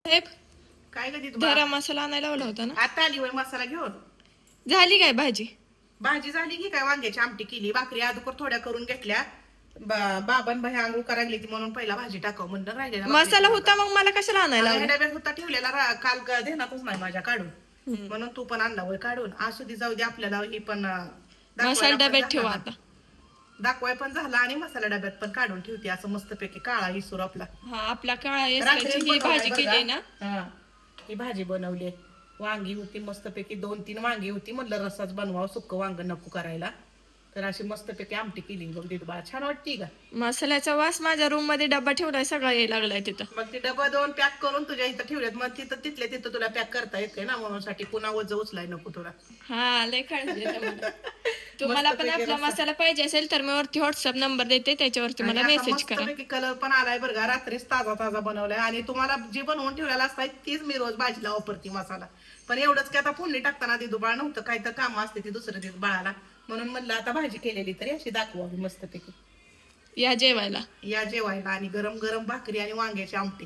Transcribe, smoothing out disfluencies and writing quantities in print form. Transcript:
साहेब काय कधी धरा मसाला आणायला लावला होता ना. आता आली वय मसाला घेऊन. झाली काय भाजी? भाजी झाली की काय, वांग्याची आमटी केली, भाकरी अगोदर थोड्या करून घेतल्या. बाबान बाई आंघोळ करायला ती म्हणून पहिला भाजी टाकाव म्हणलं, राहिलेला मसाला होता मग मला कशाला आणायला ह्या लावला? डब्यात होता ठेवलेला, काल ध्यानातच नाही माझ्या काढून. म्हणून तू पण आणला वय काढून. असू दे, जाऊ दे, आपल्याला ही पण मसाला डब्यात ठेवा आता. दाखवाय पण झाला आणि मसाला डब्यात पण काढून ठेवते असं मस्तपैकी काळा हिसूर आपला. हा आपला काळा रात्रीच ही भाजी बनवलाय केली बरं ना. का? हा, ही भाजी बनवली. वांगी होती मस्तपैकी, 2-3 वांगी होती, म्हणलं रसाच बनवावं, सुक्क वांग नको करायला. तर अशी मस्तपैकी आमटी केली. बघ दीद बाळा, छान वाटती का? मसाल्याचा वास माझ्या रूम मध्ये डब्बा ठेवलाय सगळा यायला लागलाय तिथं. मग ती डबा 2 पॅक करून तुझ्या इथं ठेवल्यात, मग तिथं तिथल्या तिथं तुला पॅक करता येते ना, म्हणून साठी पुन्हा वज उचलाय नको तुला. हा लय काळजी आहे मला. तुम्हाला पण आपला मसाला पाहिजे असेल तर मी वरती व्हॉट्सअप नंबर देते, त्याच्यावरती मला आणि असा मेसेज करा. मस्तपैकी कलर पण आलाय बरं का, रात्रीच ताजा ताजा बनवलाय. आणि तुम्हाला जी बनवून ठेवलेला असताय तीच मी रोज भाजीला वापरते मसाला. पण एवढंच की आता फोडणी टाकताना दिदू बाळ नव्हतं, काय तर काम असते ती दुसरं दिवस बाळाला, म्हणून म्हणलं आता भाजी केलेली तरी अशी दाखवावी मस्तपैकी. या जेवायला. या जेवायला आणि गरम गरम भाकरी आणि वांग्याची आमटी.